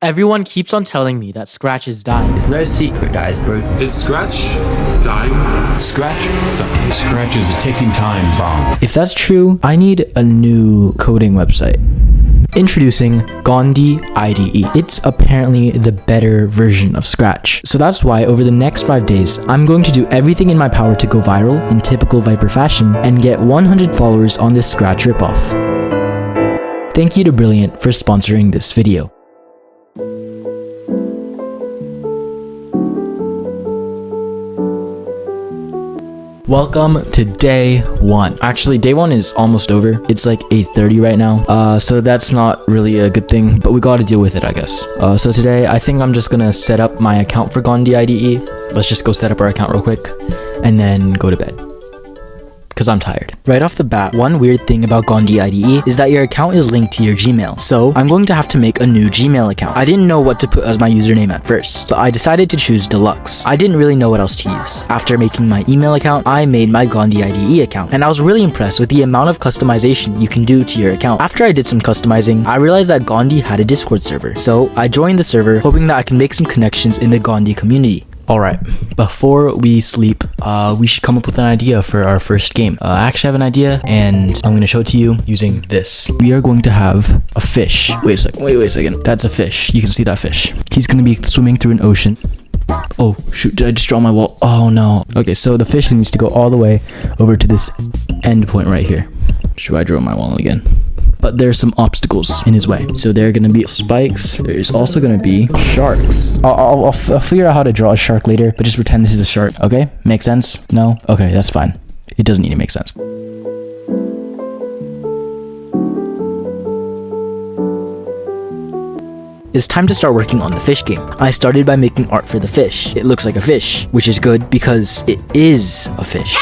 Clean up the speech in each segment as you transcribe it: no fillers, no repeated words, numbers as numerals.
Everyone keeps on telling me that Scratch is dying. It's no secret that it's broken. Is Scratch dying? Scratch sucks. Scratch is a ticking time bomb. If that's true, I need a new coding website. Introducing Gandhi IDE. It's apparently the better version of Scratch. So that's why over the next 5 days, I'm going to do everything in my power to go viral in typical Viper fashion and get 100 followers on this Scratch ripoff. Thank you to Brilliant for sponsoring this video. Welcome to day one. Actually, day one is almost over. It's like 8:30 right now. So that's not really a good thing, but we gotta deal with it, I guess. So today, I think I'm just gonna set up my account for Gandhi IDE. Let's just go set up our account real quick and then go to bed, because I'm tired. Right off the bat, one weird thing about Gandhi IDE is that your account is linked to your Gmail. So I'm going to have to make a new Gmail account. I didn't know what to put as my username at first, but I decided to choose Deluxe. I didn't really know what else to use. After making my email account, I made my Gandhi IDE account, and I was really impressed with the amount of customization you can do to your account. After I did some customizing, I realized that Gandhi had a Discord server. So I joined the server, hoping that I can make some connections in the Gandhi community. Alright, before we sleep, we should come up with an idea for our first game. I actually have an idea, and I'm going to show it to you using this. We are going to have a fish. Wait a second. That's a fish. You can see that fish. He's going to be swimming through an ocean. Oh, shoot, did I just draw my wall? Oh, no. Okay, so the fish needs to go all the way over to this end point right here. Should I draw my wall again? But there's some obstacles in his way. So there are going to be spikes. There's also going to be sharks. I'll figure out how to draw a shark later, but just pretend this is a shark. Okay? Make sense? No? Okay, that's fine. It doesn't need to make sense. It's time to start working on the fish game. I started by making art for the fish. It looks like a fish, which is good because it is a fish.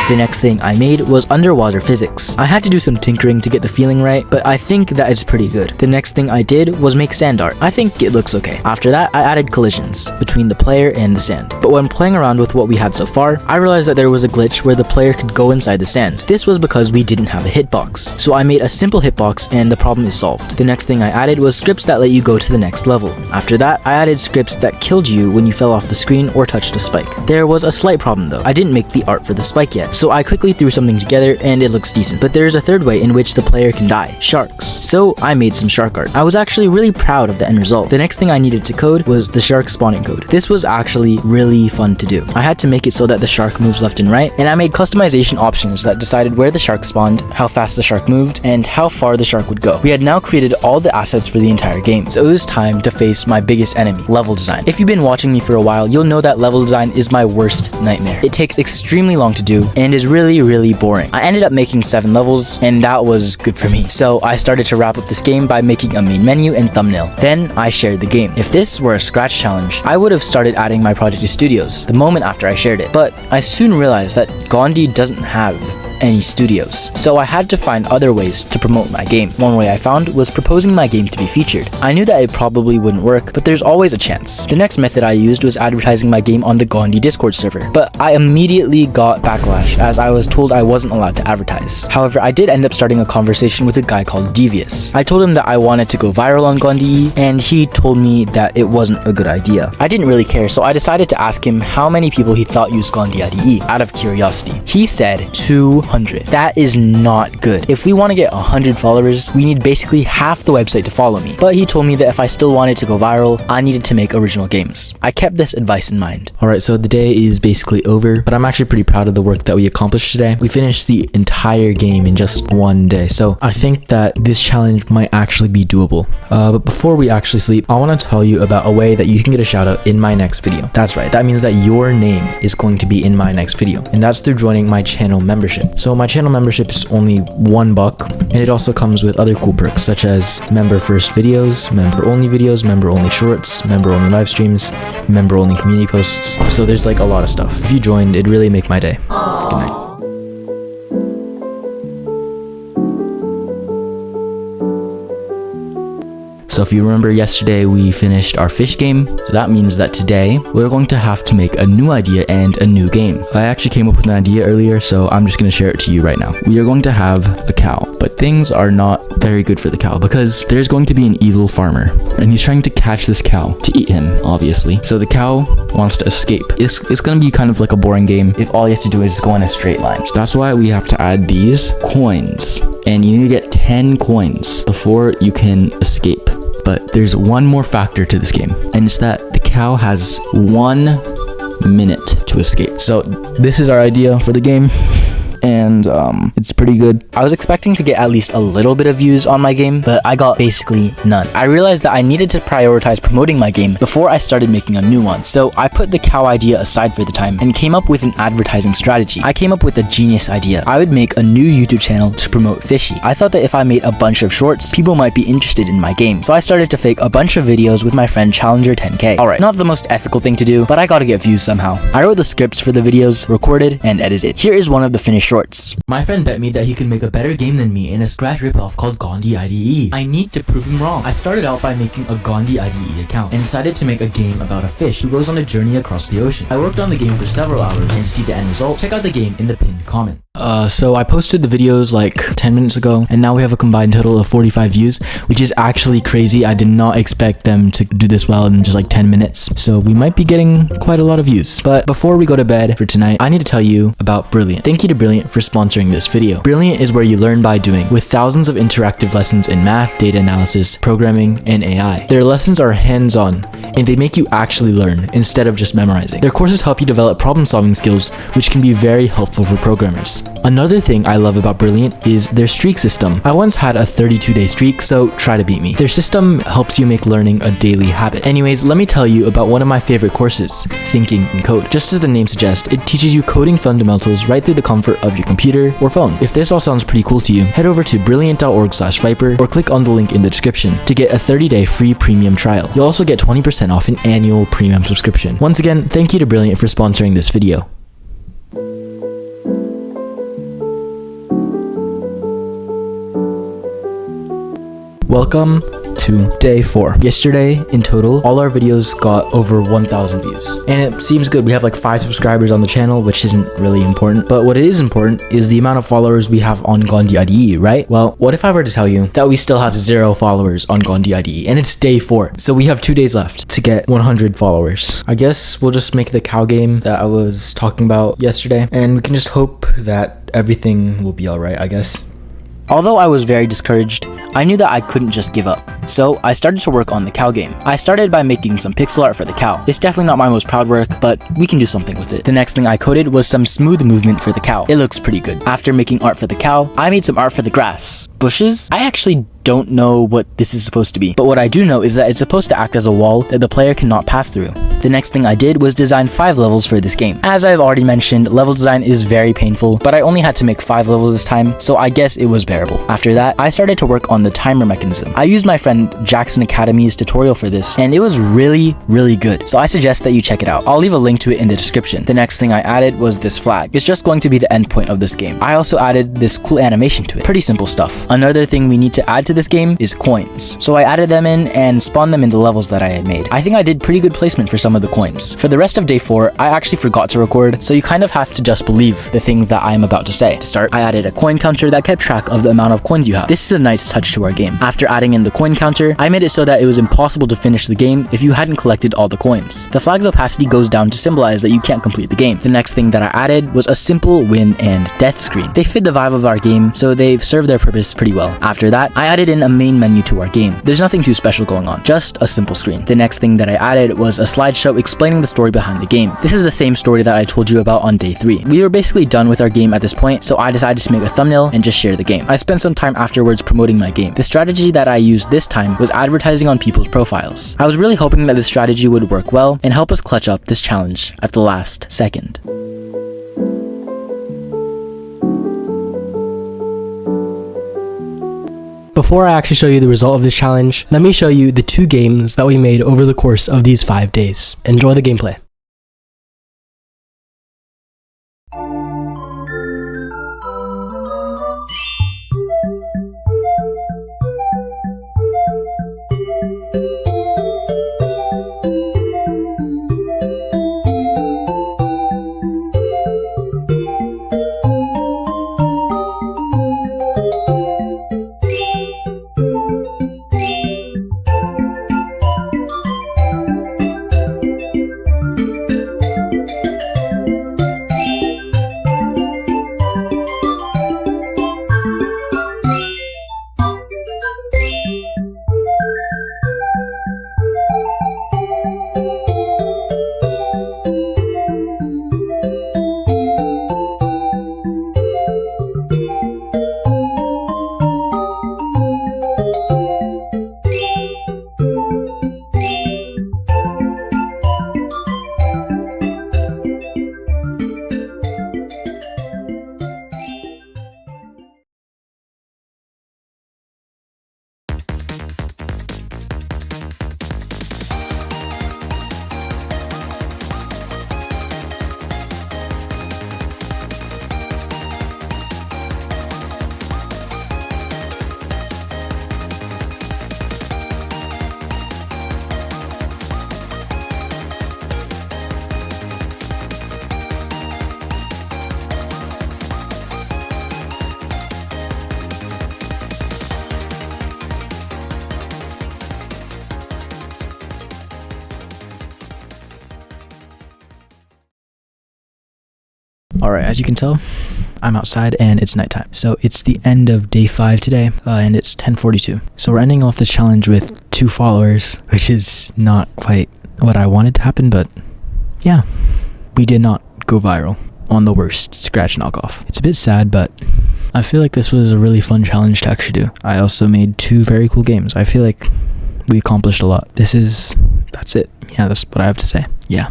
The next thing I made was underwater physics. I had to do some tinkering to get the feeling right, but I think that is pretty good. The next thing I did was make sand art. I think it looks okay. After that, I added collisions between the player and the sand. But when playing around with what we had so far, I realized that there was a glitch where the player could go inside the sand. This was because we didn't have a hitbox. So I made a simple hitbox and the problem is solved. The next thing I added was scripts that let you go to the next level. After that, I added scripts that killed you when you fell off the screen or touched a spike. There was a slight problem though. I didn't make the art for the spike yet. So I quickly threw something together and it looks decent. But there is a third way in which the player can die, sharks. So I made some shark art. I was actually really proud of the end result. The next thing I needed to code was the shark spawning code. This was actually really fun to do. I had to make it so that the shark moves left and right, and I made customization options that decided where the shark spawned, how fast the shark moved, and how far the shark would go. We had now created all the assets for the entire game, so it was time to face my biggest enemy, level design. If you've been watching me for a while, you'll know that level design is my worst nightmare. It takes extremely long to do and is really boring. I ended up making 7 levels, and that was good for me. So I started to wrap up this game by making a main menu and thumbnail. Then I shared the game. If this were a Scratch challenge, I would have started adding my project to studios the moment after I shared it. But I soon realized that Gandhi doesn't have any studios. So I had to find other ways to promote my game. One way I found was proposing my game to be featured. I knew that it probably wouldn't work, but there's always a chance. The next method I used was advertising my game on the Gandhi Discord server, but I immediately got backlash as I was told I wasn't allowed to advertise. However, I did end up starting a conversation with a guy called Devious. I told him that I wanted to go viral on Gandhi, and he told me that it wasn't a good idea. I didn't really care, so I decided to ask him how many people he thought used Gandhi IDE out of curiosity. He said 200. That is not good. If we want to get 100 followers, we need basically half the website to follow me. But he told me that if I still wanted to go viral, I needed to make original games. I kept this advice in mind. Alright, so the day is basically over, but I'm actually pretty proud of the work that we accomplished today. We finished the entire game in just one day, so I think that this challenge might actually be doable. But before we actually sleep, I want to tell you about a way that you can get a shout out in my next video. That's right, that means that your name is going to be in my next video, and that's through joining my channel membership. So my channel membership is only $1, and it also comes with other cool perks such as member first videos, member only shorts, member only live streams, member only community posts. So there's like a lot of stuff. If you joined, it'd really make my day. Good night. So if you remember yesterday, we finished our fish game. So that means that today we're going to have to make a new idea and a new game. I actually came up with an idea earlier, so I'm just going to share it to you right now. We are going to have a cow, but things are not very good for the cow because there's going to be an evil farmer and he's trying to catch this cow to eat him, obviously. So the cow wants to escape. It's going to be kind of like a boring game if all he has to do is go in a straight line. So that's why we have to add these coins, and you need to get 10 coins before you can escape. But there's one more factor to this game, and it's that the cow has 1 minute to escape. So this is our idea for the game, and it's pretty good. I was expecting to get at least a little bit of views on my game, but I got basically none. I realized that I needed to prioritize promoting my game before I started making a new one. So I put the cow idea aside for the time and came up with an advertising strategy. I came up with a genius idea. I would make a new YouTube channel to promote Fishy. I thought that if I made a bunch of shorts, people might be interested in my game. So I started to fake a bunch of videos with my friend Challenger 10K. Alright, not the most ethical thing to do, but I gotta get views somehow. I wrote the scripts for the videos, recorded, and edited. Here is one of the finished shorts. My friend bet me that he could make a better game than me in a Scratch ripoff called Gandhi IDE. I need to prove him wrong. I started out by making a Gandhi IDE account and decided to make a game about a fish who goes on a journey across the ocean. I worked on the game for several hours, and to see the end result, check out the game in the pinned comment. So I posted the videos like 10 minutes ago, and now we have a combined total of 45 views, which is actually crazy. I did not expect them to do this well in just like 10 minutes. So we might be getting quite a lot of views. But before we go to bed for tonight, I need to tell you about Brilliant. Thank you to Brilliant for sponsoring this video. Brilliant is where you learn by doing, with thousands of interactive lessons in math, data analysis, programming, and AI. Their lessons are hands-on, and they make you actually learn instead of just memorizing. Their courses help you develop problem-solving skills, which can be very helpful for programmers. Another thing I love about Brilliant is their streak system. I once had a 32-day streak, so try to beat me. Their system helps you make learning a daily habit. Anyways, let me tell you about one of my favorite courses, Thinking in Code. Just as the name suggests, it teaches you coding fundamentals right through the comfort of your computer or phone. If this all sounds pretty cool to you, head over to brilliant.org/Viper or click on the link in the description to get a 30-day free premium trial. You'll also get 20% off an annual premium subscription. Once again, thank you to Brilliant for sponsoring this video. Welcome to day 4. Yesterday, in total, all our videos got over 1,000 views. And it seems good. We have like 5 subscribers on the channel, which isn't really important. But what is important is the amount of followers we have on Gandhi IDE, right? Well, what if I were to tell you that we still have 0 followers on Gandhi IDE, and it's day 4. So we have 2 days left to get 100 followers. I guess we'll just make the cow game that I was talking about yesterday, and we can just hope that everything will be alright, I guess. Although I was very discouraged, I knew that I couldn't just give up. So I started to work on the cow game. I started by making some pixel art for the cow. It's definitely not my most proud work, but we can do something with it. The next thing I coded was some smooth movement for the cow. It looks pretty good. After making art for the cow, I made some art for the grass. Bushes? I actually don't know what this is supposed to be, but what I do know is that it's supposed to act as a wall that the player cannot pass through. The next thing I did was design 5 levels for this game. As I've already mentioned, level design is very painful, but I only had to make 5 levels this time, so I guess it was bearable. After that, I started to work on the timer mechanism. I used my friend Jackson Academy's tutorial for this, and it was really good, so I suggest that you check it out. I'll leave a link to it in the description. The next thing I added was this flag. It's just going to be the endpoint of this game. I also added this cool animation to it. Pretty simple stuff. Another thing we need to add to this game is coins. So I added them in and spawned them in the levels that I had made. I think I did pretty good placement for some of the coins. For the rest of day 4, I actually forgot to record, so you kind of have to just believe the things that I am about to say. To start, I added a coin counter that kept track of the amount of coins you have. This is a nice touch to our game. After adding in the coin counter, I made it so that it was impossible to finish the game if you hadn't collected all the coins. The flag's opacity goes down to symbolize that you can't complete the game. The next thing that I added was a simple win and death screen. They fit the vibe of our game, so they've served their purpose pretty well. After that, I added in a main menu to our game. There's nothing too special going on, just a simple screen. The next thing that I added was a slideshow explaining the story behind the game. This is the same story that I told you about on day 3. We were basically done with our game at this point, so I decided to make a thumbnail and just share the game. I spent some time afterwards promoting my game. The strategy that I used this time was advertising on people's profiles. I was really hoping that this strategy would work well and help us clutch up this challenge at the last second. Before I actually show you the result of this challenge, let me show you the 2 games that we made over the course of these 5 days. Enjoy the gameplay. Alright, as you can tell, I'm outside and it's nighttime. So it's the end of day 5 today, and it's 10:42. So we're ending off this challenge with 2 followers, which is not quite what I wanted to happen, but yeah, we did not go viral on the worst scratch knockoff. It's a bit sad, but I feel like this was a really fun challenge to actually do. I also made 2 very cool games. I feel like we accomplished a lot. That's it. Yeah, that's what I have to say. Yeah.